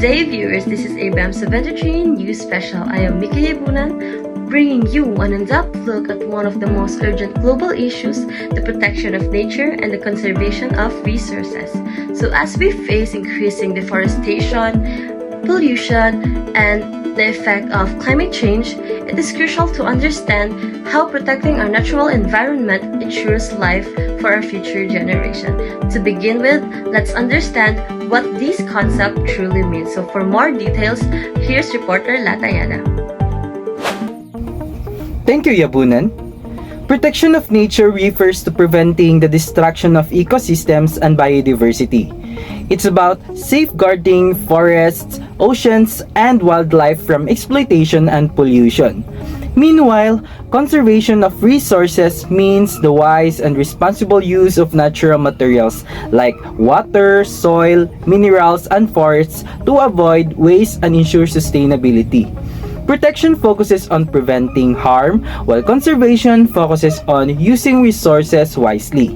day, viewers. This is ABM 73 News Special. I am Mika Yabunan, bringing you an in-depth look at one of the most urgent global issues, the protection of nature and the conservation of resources. So as we face increasing deforestation, pollution, and the effect of climate change, it is crucial to understand how protecting our natural environment ensures life for our future generation. To begin with, let's understand what this concept truly means. So for more details, here's reporter Latayana. Thank you, Yabunan. Protection of nature refers to preventing the destruction of ecosystems and biodiversity. It's about safeguarding forests, oceans, and wildlife from exploitation and pollution. Meanwhile, conservation of resources means the wise and responsible use of natural materials like water, soil, minerals, and forests to avoid waste and ensure sustainability. Protection focuses on preventing harm, while conservation focuses on using resources wisely.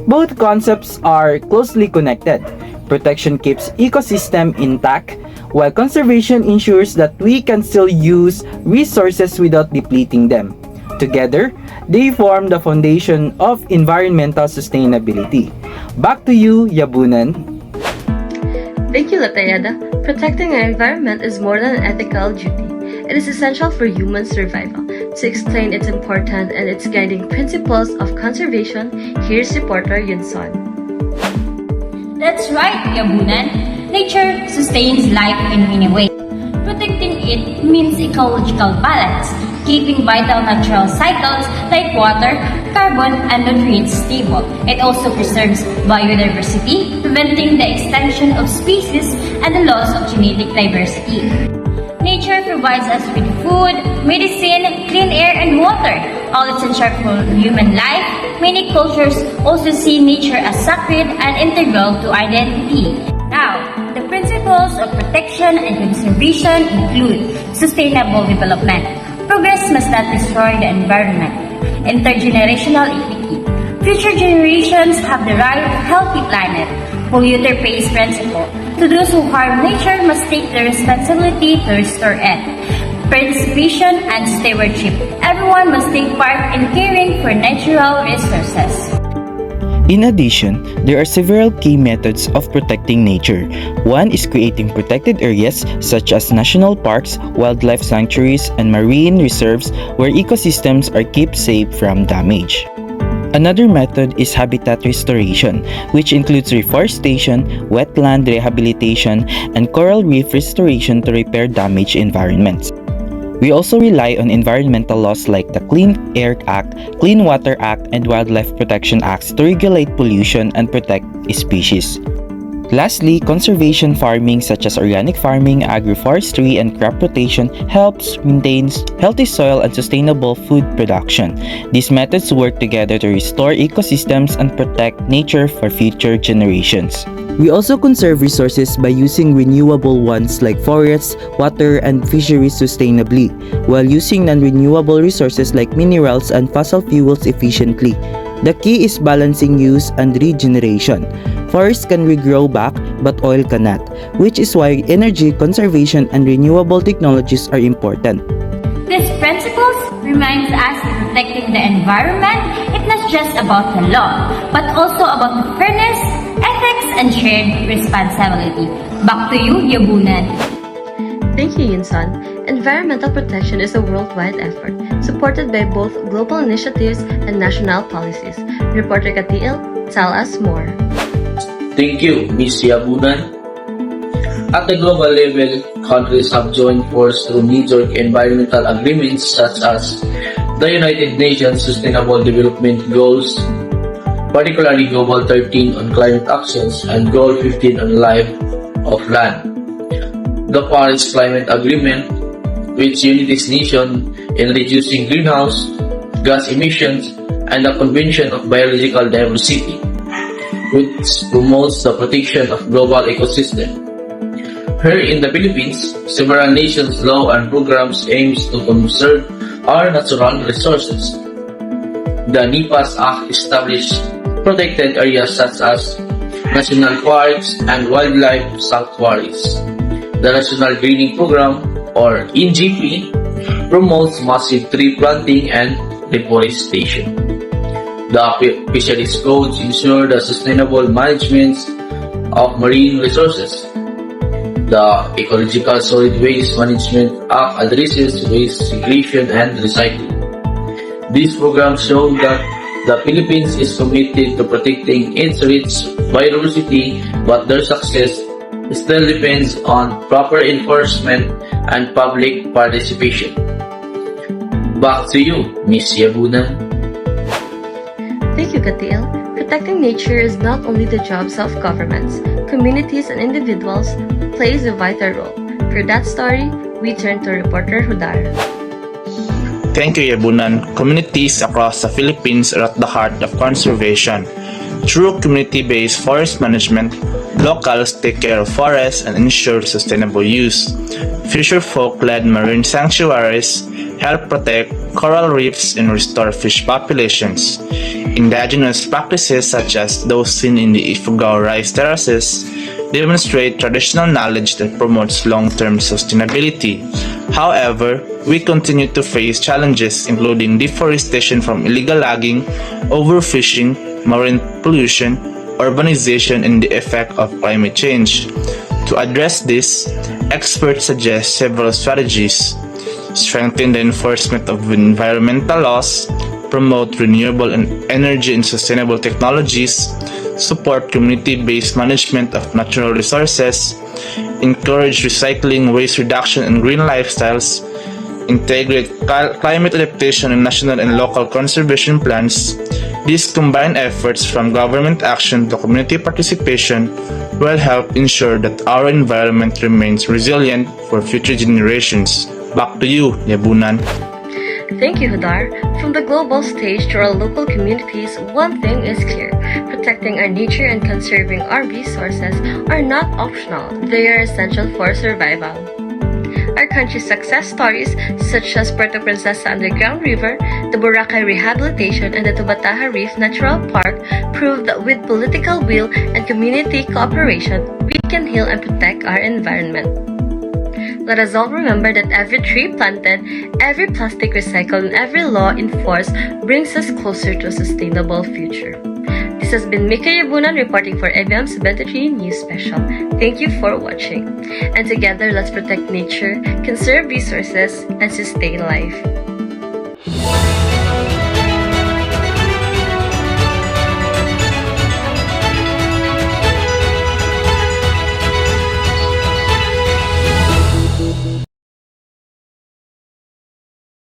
Both concepts are closely connected. Protection keeps ecosystem intact, while conservation ensures that we can still use resources without depleting them. Together, they form the foundation of environmental sustainability. Back to you, Yabunan. Thank you, Latayada. Protecting our environment is more than an ethical duty. It is essential for human survival. To explain its importance and its guiding principles of conservation, here's reporter Yunson. That's right, Yabunan. Nature sustains life in many ways. Protecting it means ecological balance, keeping vital natural cycles like water, carbon, and nutrients stable. It also preserves biodiversity, preventing the extinction of species and the loss of genetic diversity. Nature provides us with food, medicine, clean air, and water, all essential for human life. Many cultures also see nature as sacred and integral to identity. Now, the principles of protection and conservation include sustainable development. Progress must not destroy the environment. Intergenerational equity. Future generations have the right to a healthy planet. Polluter pays principle. To those who harm nature must take the responsibility to restore it. Preservation and stewardship. Everyone must take part in caring for natural resources. In addition, there are several key methods of protecting nature. One is creating protected areas such as national parks, wildlife sanctuaries, and marine reserves where ecosystems are kept safe from damage. Another method is habitat restoration, which includes reforestation, wetland rehabilitation, and coral reef restoration to repair damaged environments. We also rely on environmental laws like the Clean Air Act, Clean Water Act, and Wildlife Protection Acts to regulate pollution and protect species. Lastly, conservation farming such as organic farming, agroforestry, and crop rotation helps maintain healthy soil and sustainable food production. These methods work together to restore ecosystems and protect nature for future generations. We also conserve resources by using renewable ones like forests, water, and fisheries sustainably, while using non-renewable resources like minerals and fossil fuels efficiently. The key is balancing use and regeneration. Forests can regrow back, but oil cannot, which is why energy conservation and renewable technologies are important. These principles reminds us that protecting the environment is not just about the law, but also about the fairness, ethics, and shared responsibility. Back to you, Yabunan. Thank you, Yunson. Environmental protection is a worldwide effort, supported by both global initiatives and national policies. Reporter Katiil, tell us more. Thank you, Ms. Yabunan. At the global level, countries have joined forces through major environmental agreements such as the United Nations Sustainable Development Goals, particularly Global 13 on climate actions and Goal 15 on life of land. The Paris Climate Agreement, which unites nations in reducing greenhouse gas emissions, and the Convention of Biological Diversity, which promotes the protection of global ecosystem. Here in the Philippines, several nations' law and programs aims to conserve our natural resources. The NIPAS Act established protected areas such as national parks and wildlife sanctuaries. The National Greening Program, or NGP, promotes massive tree planting and deforestation. The fisheries codes ensure the sustainable management of marine resources. The Ecological Solid Waste Management Act addresses waste segregation and recycling. These programs show that the Philippines is committed to protecting its rich biodiversity, but their success still depends on proper enforcement and public participation. Back to you, Ms. Yabunan. Thank you, Katil. Protecting nature is not only the jobs of governments, communities, and individuals plays a vital role. For that story, we turn to reporter Hudar. Thank you, Yabunan. Communities across the Philippines are at the heart of conservation. Through community-based forest management, locals take care of forests and ensure sustainable use. Fisher-folk-led marine sanctuaries help protect coral reefs and restore fish populations. Indigenous practices such as those seen in the Ifugao rice terraces demonstrate traditional knowledge that promotes long-term sustainability. However, we continue to face challenges including deforestation from illegal logging, overfishing, marine pollution, urbanization, and the effect of climate change. To address this, experts suggest several strategies: strengthen the enforcement of environmental laws, promote renewable energy and sustainable technologies, support community-based management of natural resources, encourage recycling, waste reduction, and green lifestyles, integrate climate adaptation in national and local conservation plans. These combined efforts from government action to community participation will help ensure that our environment remains resilient for future generations. Back to you, Yabunan. Thank you, Hudar. From the global stage to our local communities, one thing is clear. Protecting our nature and conserving our resources are not optional. They are essential for survival. Our country's success stories, such as Puerto Princesa Underground River, the Boracay Rehabilitation, and the Tubataha Reef Natural Park, prove that with political will and community cooperation, we can heal and protect our environment. Let us all remember that every tree planted, every plastic recycled, and every law enforced brings us closer to a sustainable future. This has been Mika Yabunan reporting for ABM 73 News Special. Thank you for watching. And together, let's protect nature, conserve resources, and sustain life.